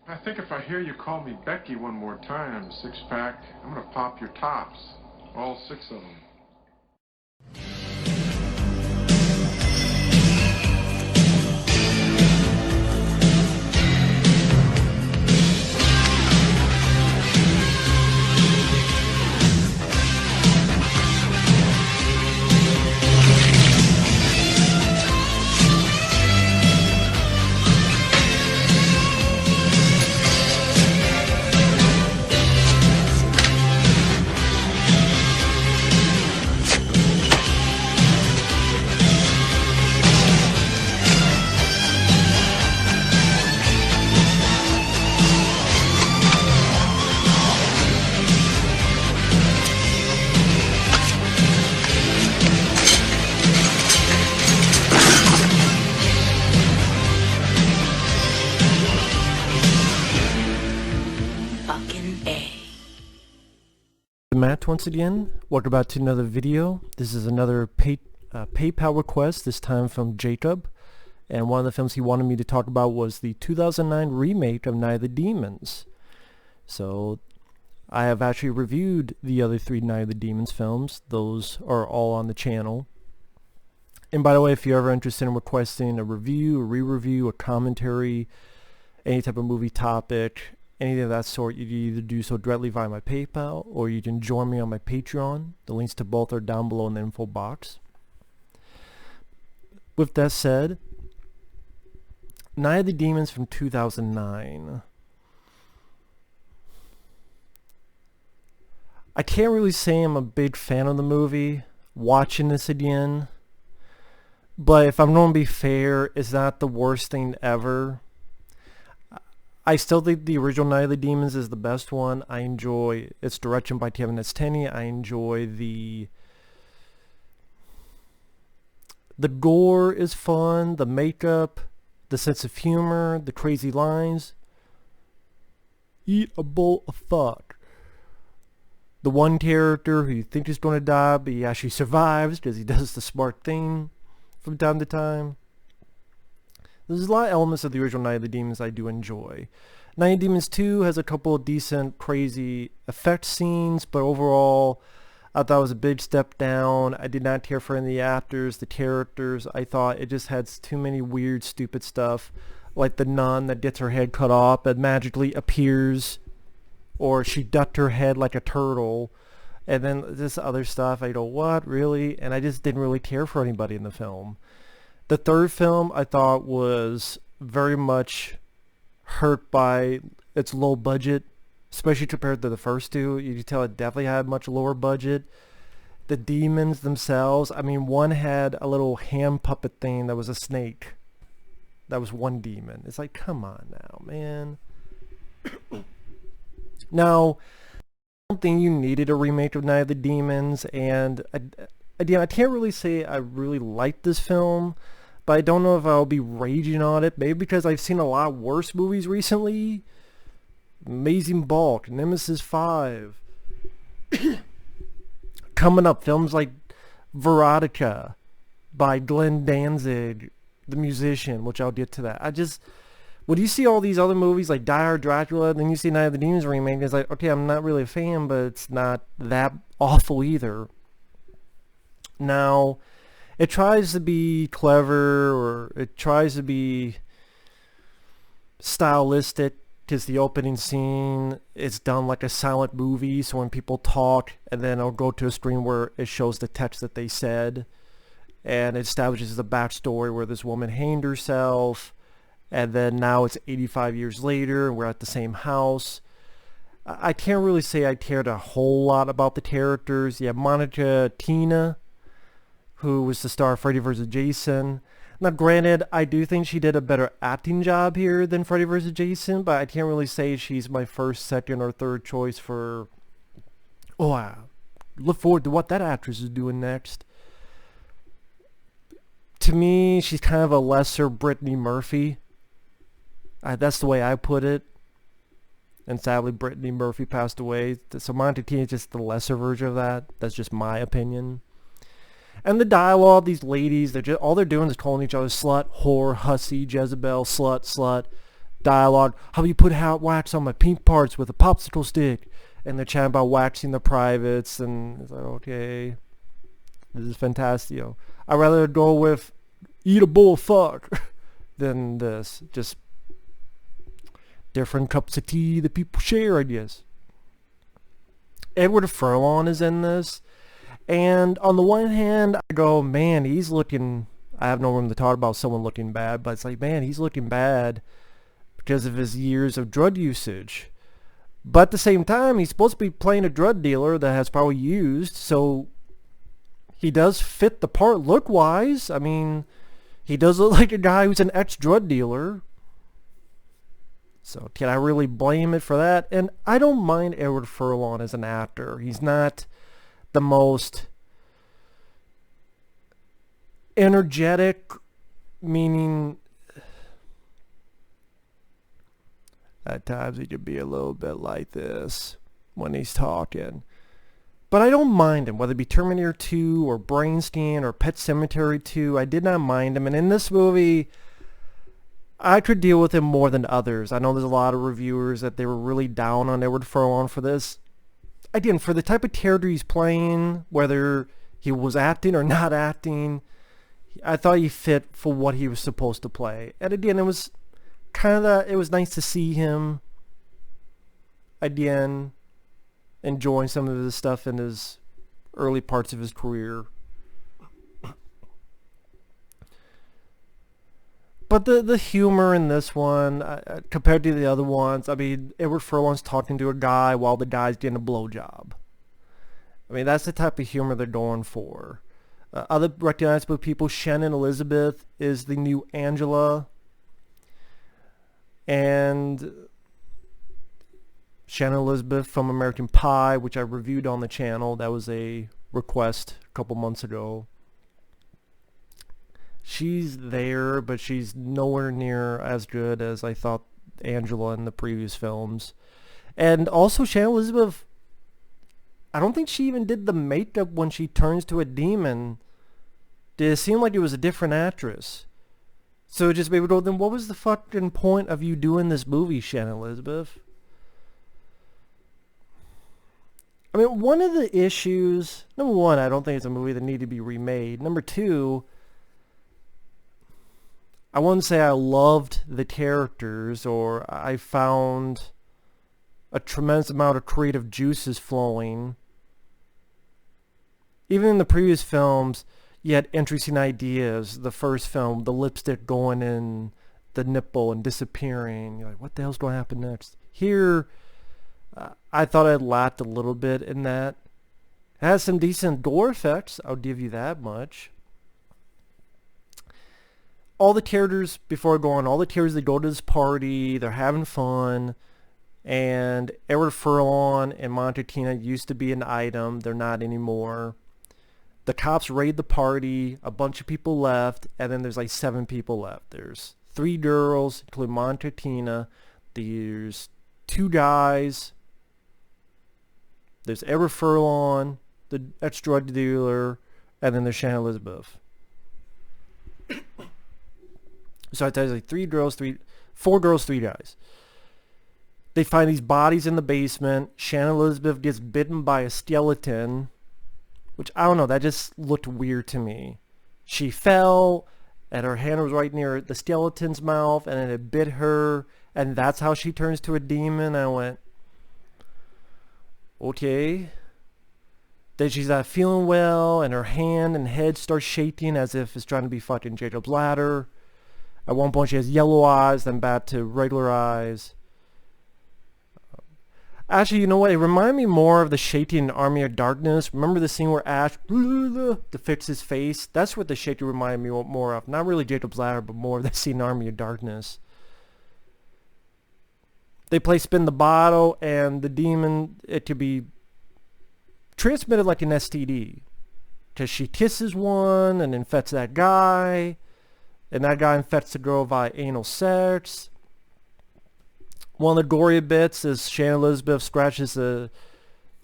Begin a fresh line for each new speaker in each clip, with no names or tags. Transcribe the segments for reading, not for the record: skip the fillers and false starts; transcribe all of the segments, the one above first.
I think if I hear you call me Becky one more time, six-pack, I'm gonna pop your tops. All six of them.
Matt once again. Welcome back to another video. This is another PayPal request, this time from Jacob. And one of the films he wanted me to talk about was the 2009 remake of Night of the Demons. So I have actually reviewed the other three Night of the Demons films. Those are all on the channel. And by the way, if you're ever interested in requesting a review, a re-review, a commentary, any type of movie topic, anything of that sort, you can either do so directly via my PayPal, or you can join me on my Patreon. The links to both are down below in the info box. With that said, Night of the Demons from 2009. I can't really say I'm a big fan of the movie, watching this again. But if I'm going to be fair, it's not the worst thing ever. I still think the original Night of the Demons is the best one. I enjoy its direction by Kevin S. Tenney. I enjoy the gore is fun, the makeup, the sense of humor, the crazy lines. Eat a bowl of fuck. The one character who you think is going to die, but he actually survives because he does the smart thing from time to time. There's a lot of elements of the original Night of the Demons I do enjoy. Night of the Demons 2 has a couple of decent, crazy effect scenes, but overall, I thought it was a big step down. I did not care for any of the actors, the characters. I thought it just had too many weird, stupid stuff, like the nun that gets her head cut off and magically appears, or she ducked her head like a turtle, and then this other stuff. I go, what, really? And I just didn't really care for anybody in the film. The third film I thought was very much hurt by its low budget, especially compared to the first two. You can tell it definitely had much lower budget. The demons themselves, I mean, one had a little hand puppet thing that was a snake. That was one demon. It's like, come on now, man. Now, I don't think you needed a remake of Night of the Demons, and again, I can't really say I really liked this film, but I don't know if I'll be raging on it. Maybe because I've seen a lot worse movies recently. Amazing Bulk, Nemesis 5. Coming up, films like Veronica by Glenn Danzig, the musician, which I'll get to that. When you see all these other movies like Die Hard, Dracula, then you see Night of the Demons remake, it's like, okay, I'm not really a fan, but it's not that awful either. Now, it tries to be clever, or it tries to be stylistic, because the opening scene is done like a silent movie, so when people talk, and then it'll go to a screen where it shows the text that they said, and it establishes the backstory where this woman hanged herself, and then now it's 85 years later, and we're at the same house. I can't really say I cared a whole lot about the characters. You have Monica Keena, who was the star of Freddy vs. Jason. Now, granted, I do think she did a better acting job here than Freddy vs. Jason, but I can't really say she's my first, second, or third choice for... Oh, I look forward to what that actress is doing next. To me, she's kind of a lesser Brittany Murphy. That's the way I put it. And sadly, Brittany Murphy passed away. So Monica Keena is just the lesser version of that. That's just my opinion. And the dialogue, these ladies, all they're doing is calling each other slut, whore, hussy, Jezebel, slut, slut. dialogue. How you put hot wax on my pink parts with a popsicle stick? And they're chatting about waxing the privates, and it's like, okay, this is fantastic. I'd rather go with eat a bowl of fuck than this. Just different cups of tea that people share, I guess. Edward Furlong is in this, and on the one hand, I go, man, he's looking. I have no room to talk about someone looking bad, but it's like, man, he's looking bad because of his years of drug usage. But at the same time, he's supposed to be playing a drug dealer that has probably used, so he does fit the part look-wise. I mean, he does look like a guy who's an ex-drug dealer. So can I really blame it for that? And I don't mind Edward Furlong as an actor. He's not the most energetic, meaning at times he could be a little bit like this when he's talking. But I don't mind him, whether it be Terminator 2 or Brainscan or Pet Sematary 2. I did not mind him. And in this movie, I could deal with him more than others. I know there's a lot of reviewers that they were really down on Edward Furlong for this. Again, for the type of character he's playing, whether he was acting or not acting, I thought he fit for what he was supposed to play. And again, it was it was nice to see him again enjoying some of his stuff in his early parts of his career. But the humor in this one, compared to the other ones, I mean, Edward Furlong's talking to a guy while the guy's getting a blowjob. I mean, that's the type of humor they're going for. Other recognizable people, Shannon Elizabeth is the new Angela. And Shannon Elizabeth from American Pie, which I reviewed on the channel. That was a request a couple months ago. She's there, but she's nowhere near as good as I thought Angela in the previous films. And also Shannon Elizabeth, I don't think she even did the makeup when she turns to a demon. Did it seem like it was a different actress? So it just made me go, then what was the fucking point of you doing this movie, Shannon Elizabeth? I mean, one of the issues, number one, I don't think it's a movie that needed to be remade. Number two, I wouldn't say I loved the characters or I found a tremendous amount of creative juices flowing. Even in the previous films, you had interesting ideas. The first film, the lipstick going in the nipple and disappearing. You're like, what the hell's going to happen next? Here, I thought I lacked a little bit in that. It has some decent gore effects. I'll give you that much. All the characters, before I go on, all the characters, they go to this party, they're having fun, and Edward Furlong and Monica Keena used to be an item. They're not anymore. The cops raid the party, a bunch of people left, and then there's like 7 people left. There's 3 girls, including Monica Keena. There's 2 guys. There's Edward Furlong, the ex-drug dealer, and then there's Shannon Elizabeth. So I tell you, like 4 girls, 3 guys. They find these bodies in the basement. Shannon Elizabeth gets bitten by a skeleton, which I don't know, that just looked weird to me. She fell, and her hand was right near the skeleton's mouth, and it bit her, and that's how she turns to a demon. I went, okay. Then she's not feeling well, and her hand and head start shaking as if it's trying to be fucking Jacob's Ladder. At one point she has yellow eyes, then back to regular eyes. Actually, you know what? It reminded me more of the shaking in Army of Darkness. Remember the scene where Ash to fix his face? That's what the shaking reminded me more of. Not really Jacob's Ladder, but more of the scene in Army of Darkness. They play spin the bottle, and the demon, it could be transmitted like an STD. Because she kisses one and infects that guy. And that guy infects the girl via anal sex. One of the gory bits is Shannon Elizabeth scratches at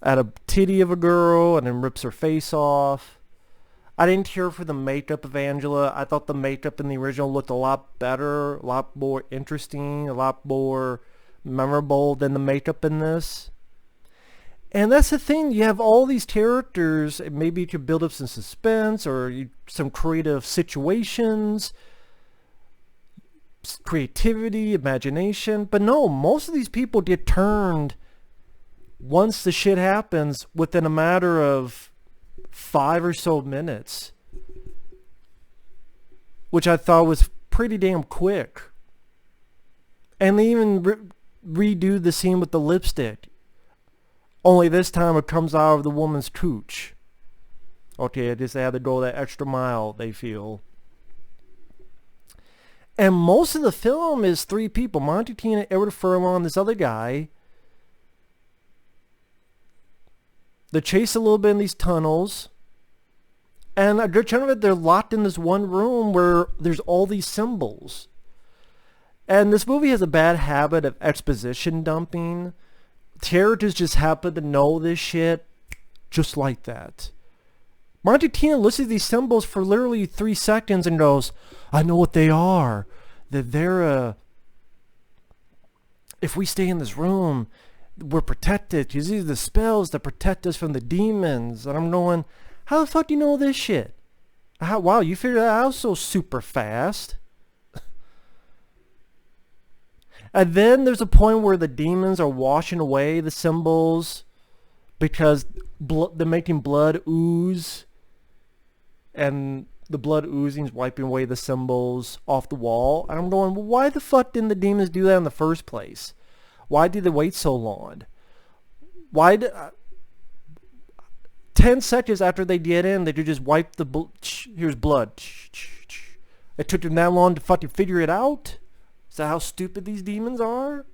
a titty of a girl and then rips her face off. I didn't care for the makeup of Angela. I thought the makeup in the original looked a lot better, a lot more interesting, a lot more memorable than the makeup in this. And that's the thing, you have all these characters, and maybe you could build up some suspense or some creative situations, creativity, imagination. But no, most of these people get turned once the shit happens within a matter of 5 or so minutes, which I thought was pretty damn quick. And they even redo the scene with the lipstick, only this time it comes out of the woman's cooch. Okay, I just had to go that extra mile, they feel. And most of the film is 3 people, Monty, Keena, Edward Furlong, this other guy. They chase a little bit in these tunnels, and a good chunk of it they're locked in this one room where there's all these symbols. And this movie has a bad habit of exposition dumping. Characters just happen to know this shit just like that. Monty Keena looks at these symbols for literally 3 seconds and goes, I know what they are. They're if we stay in this room, we're protected. Because these are the spells that protect us from the demons. And I'm going, how the fuck do you know this shit? Wow, you figured that out so super fast. And then there's a point where the demons are washing away the symbols because they're making blood ooze. And the blood oozing is wiping away the symbols off the wall. And I'm going, well, why the fuck didn't the demons do that in the first place? Why did they wait so long? Why did... 10 seconds after they get in, they could just wipe the... Here's blood. It took them that long to fucking figure it out? Is that how stupid these demons are?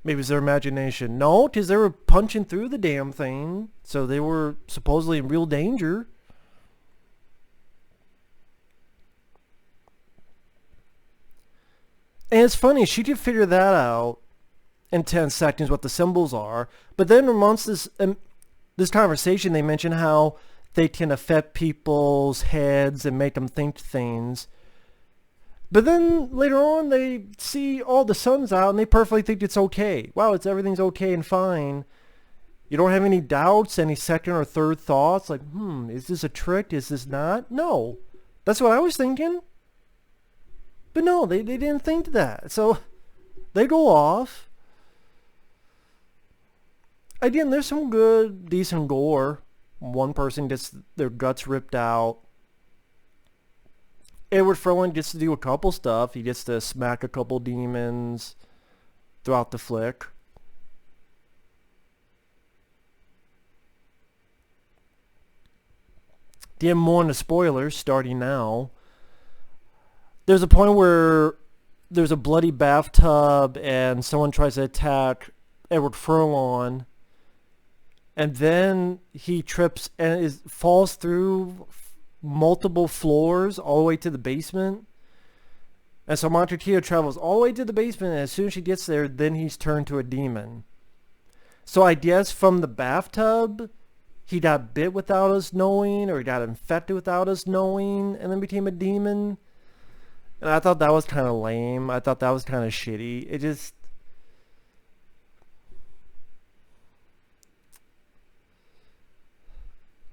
Maybe it's their imagination. No, because they were punching through the damn thing. So they were supposedly in real danger. And it's funny, she could figure that out in 10 seconds, what the symbols are. But then amongst this conversation, they mention how they can affect people's heads and make them think things. But then later on, they see all the sun's out and they perfectly think it's okay. Wow, everything's okay and fine. You don't have any doubts, any second or third thoughts, like, is this a trick? Is this not? No. That's what I was thinking. But no, they didn't think that. So they go off. Again, there's some good, decent gore. One person gets their guts ripped out. Edward Furlong gets to do a couple stuff. He gets to smack a couple demons throughout the flick. Get more into spoilers starting now. There's a point where there's a bloody bathtub and someone tries to attack Edward Furlong. And then he trips and falls through multiple floors all the way to the basement. And so Monty Keena travels all the way to the basement, and as soon as she gets there, then he's turned to a demon. So I guess from the bathtub, he got bit without us knowing, or he got infected without us knowing, and then became a demon. And I thought that was kind of lame. I thought that was kind of shitty. It just...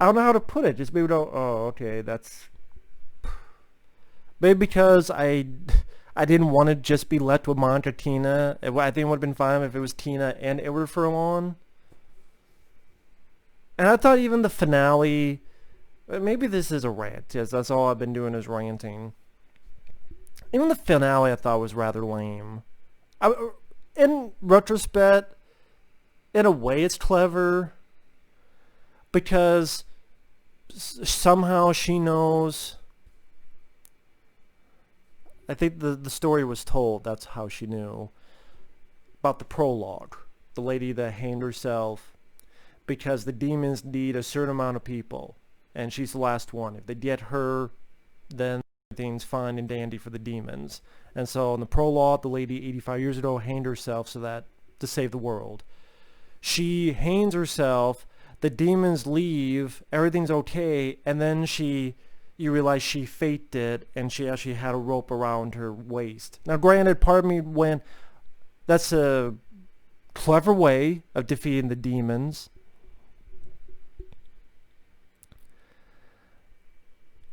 I don't know how to put it. Just maybe don't... Oh, okay, that's... Maybe because I didn't want to just be left with Monty Keena. I think it would have been fine if it was Keena and Edward Furlong. And I thought even the finale... Maybe this is a rant. Yes, that's all I've been doing is ranting. Even the finale I thought was rather lame. In retrospect, in a way it's clever. Because somehow she knows... I think the story was told, that's how she knew. About the prologue. The lady that hanged herself. Because the demons need a certain amount of people. And she's the last one. If they get her, then everything's fine and dandy for the demons. And so in the prologue, the lady 85 years ago hanged herself to save the world. She hangs herself, the demons leave, everything's okay, and then you realize she faked it, and she actually had a rope around her waist. Now granted, part of me went, that's a clever way of defeating the demons.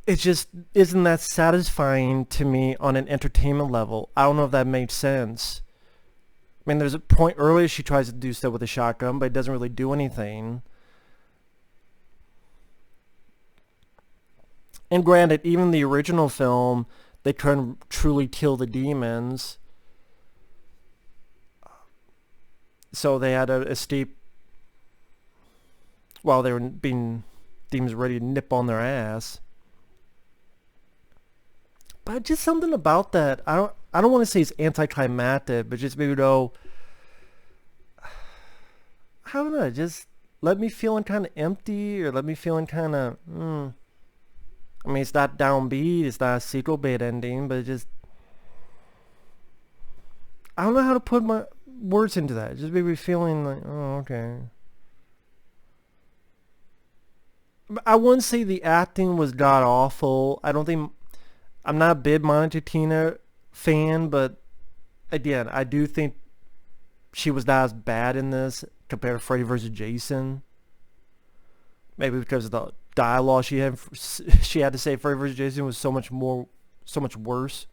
It just isn't that satisfying to me on an entertainment level. I don't know if that made sense. I mean, there's a point earlier she tries to do stuff with a shotgun, but it doesn't really do anything. And granted, even the original film, they couldn't truly kill the demons. So they had to escape while they were being demons ready to nip on their ass. But just something about that, I don't want to say it's anticlimactic, but just maybe though, I don't know, just let me feeling kind of empty, or let me feeling kind of, I mean, it's not downbeat, it's not a sequel bait ending, but it just, I don't know how to put my words into that. It just made me feeling like, oh, okay. I wouldn't say the acting was god awful. I'm not a big Monica Keena fan, but again, I do think she was not as bad in this compared to Freddy vs. Jason. Maybe because of the dialogue she had to say. Freddy vs. Jason was so much worse.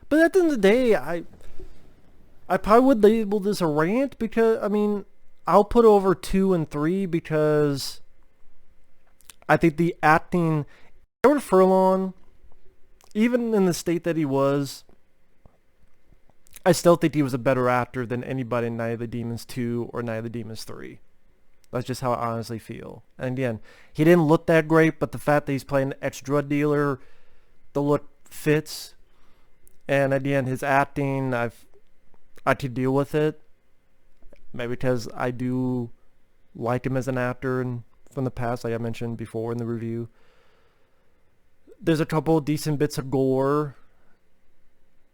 But at the end of the day, I probably would label this a rant, because I mean, I'll put over 2 and 3 because I think the acting, Edward Furlong, even in the state that he was, I still think he was a better actor than anybody in Night of the Demons 2 or Night of the Demons 3. That's just how I honestly feel. And again, he didn't look that great, but the fact that he's playing an ex-drug dealer, the look fits. And again, his acting, I could deal with it. Maybe because I do like him as an actor and from the past, like I mentioned before in the review. There's a couple decent bits of gore.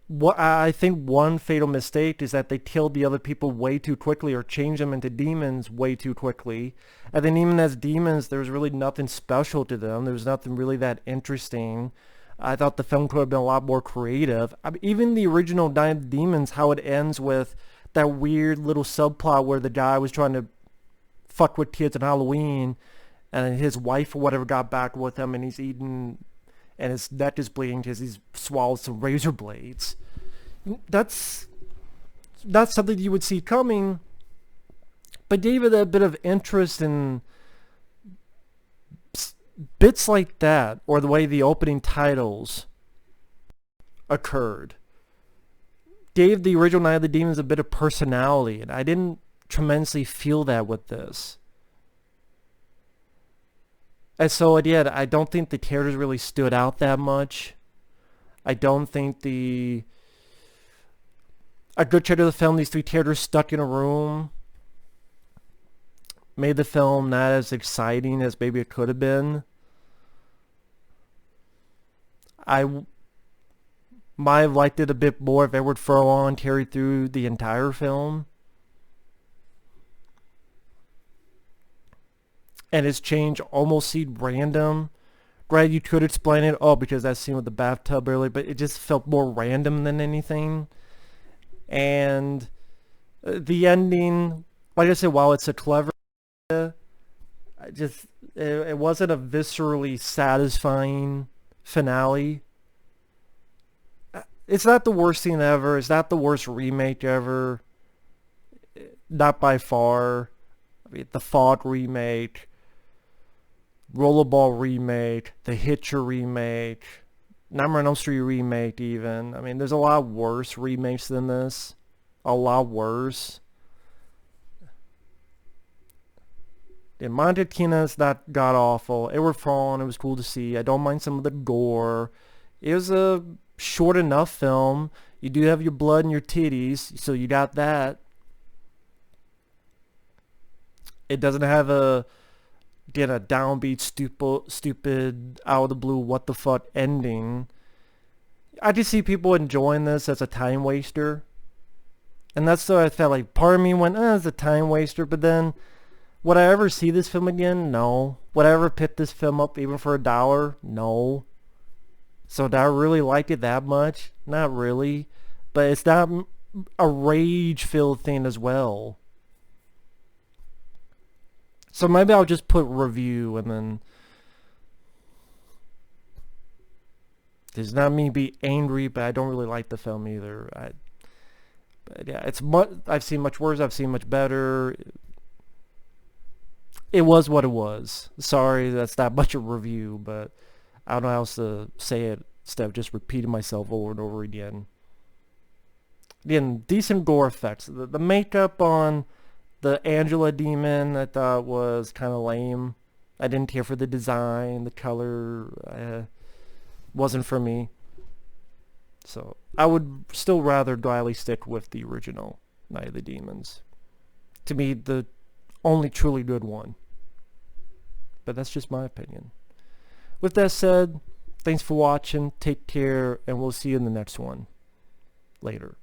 What I think one fatal mistake is that they killed the other people way too quickly, or changed them into demons way too quickly. And then even as demons, there was really nothing special to them. There was nothing really that interesting. I thought the film could have been a lot more creative. I mean, even the original Night of the Demons, how it ends with that weird little subplot where the guy was trying to fuck with kids on Halloween, and his wife or whatever got back with him, and he's eating, and his neck is bleeding because he's swallowed some razor blades. That's something you would see coming, but gave it a bit of interest in bits like that, or the way the opening titles occurred. Gave the original Night of the Demons a bit of personality, and I didn't tremendously feel that with this. And so again, I don't think the characters really stood out that much. I don't think a good chunk of the film, these 3 characters stuck in a room, made the film not as exciting as maybe it could have been. I might have liked it a bit more if Edward Furlong carried through the entire film. And his change almost seemed random. Granted, you could explain it, because that scene with the bathtub earlier, but it just felt more random than anything. And the ending, like I said, while it's a clever, it wasn't a viscerally satisfying finale. It's not the worst thing ever. It's not the worst remake ever. Not by far. I mean, the Fog remake, Rollerball remake, the Hitcher remake, Nightmare on Elm Street remake even. I mean, there's a lot worse remakes than this. A lot worse. And Monica Keena's not god-awful. Edward Furlong, it was cool to see. I don't mind some of the gore. It was a short enough film. You do have your blood and your titties, so you got that. It doesn't have a downbeat, stupid, out of the blue, what the fuck ending. I just see people enjoying this as a time waster. And that's what I felt like. Part of me went, it's a time waster, but then, would I ever see this film again? No. Would I ever pick this film up even for $1? No. So do I really like it that much? Not really. But it's not a rage-filled thing as well. So maybe I'll just put review and then... It's not me be angry, but I don't really like the film either. But yeah, I've seen much worse. I've seen much better. It was what it was. Sorry, that's not much of a review, but I don't know how else to say it instead of just repeating myself over and over again. Again, decent gore effects. The makeup on the Angela demon I thought was kind of lame. I didn't care for the design, the color. Wasn't for me. So I would still rather gladly stick with the original Night of the Demons. To me, the only truly good one. But that's just my opinion. With that said, thanks for watching. Take care, and we'll see you in the next one. Later.